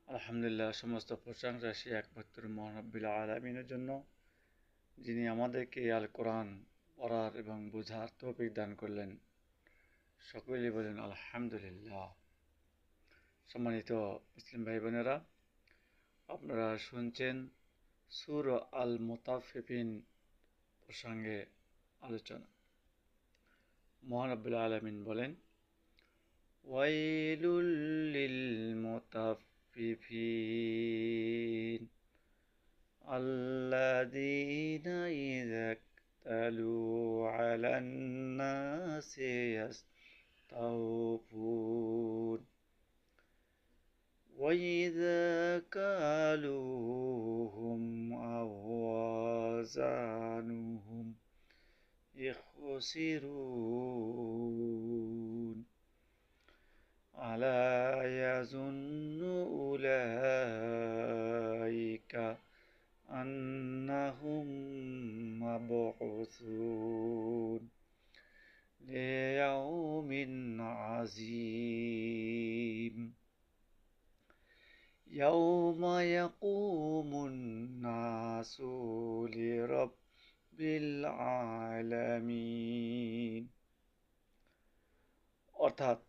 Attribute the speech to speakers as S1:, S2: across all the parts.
S1: আলহামদুলিল্লাহ, সমস্ত প্রশংসা সেই একমাত্র মহান রব্বুল আলামিনের জন্য, যিনি আমাদেরকে আল কোরআন পড়ার এবং বোঝার তৌফিক দান করলেন। সকলেই বলেন আলহামদুলিল্লাহ। সম্মানিত মুসলিম ভাই বোনেরা, আপনারা শুনছেন সূরা আল মুতাফফিফিন প্রসঙ্গে আলোচনা। মহান রব্বুল আলামিন বলেন, ওয়াইলুল লিল মুতাফফিফিন আল্লাযীনা ইযা ইক্তালু আলান নাসি ইস্তাওফুন ওয়া ইযা কালুহুম আও ওয়াজানুহুম يخسرون ألا يظن أولئك أنهم مبعوثون ليوم عظيم يوم يقوم الناس لرب আলামিন। অর্থাৎ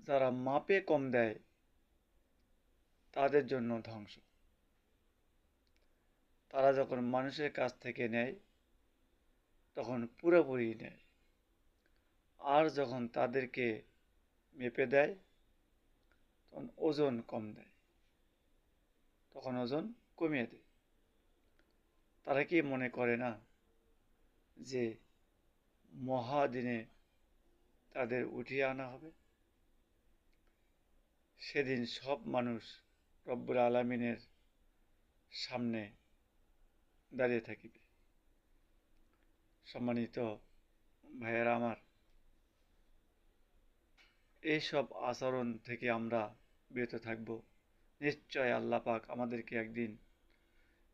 S1: যারা মাপে কম দেয় তাদের জন্য ধ্বংস। তারা যখন মানুষের কাছ থেকে নেয় তখন পুরোপুরি নেয়, আর যখন তাদেরকে মেপে দেয় তখন ওজন কম দেয়, তখন ওজন কমিয়ে দেয়। তারা কি মনে করে না যে মহাদিনে তাদের উঠিয়ে আনা হবে? সেদিন সব মানুষ রব্বুল আলামিনের সামনে দাঁড়িয়ে থাকিবে। সম্মানিত ভাইয়েরা আমার, এইসব আচরণ থেকে আমরা বিরত থাকব। নিশ্চয় আল্লাহ পাক আমাদেরকে একদিন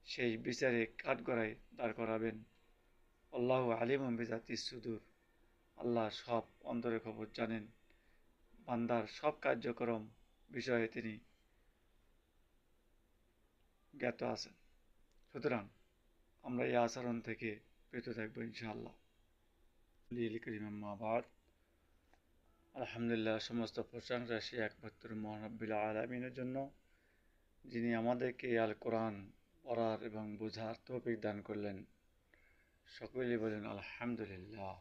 S1: সেই বিচারে কাঠগড়ায় দাঁড় করাবেন। আল্লাহু আলিমুম বিযাতিস সুদূর। আল্লাহ সব অন্তরের খবর জানেন, বান্দার সব কার্যক্রম বিষয়ে তিনি জ্ঞাত আছেন। সুতরাং আমরা এই আচরণ থেকে বিরত থাকবো ইনশাআল্লাহ। আলহামদুলিল্লাহ, সমস্ত প্রশংসা সেই একমাত্র মহান রব্বুল আলামিনের জন্য, যিনি আমাদেরকে আল কোরআন পড়ার এবং বোঝার তৌফিক দান করলেন। সকলেই বলেন আলহামদুলিল্লাহ।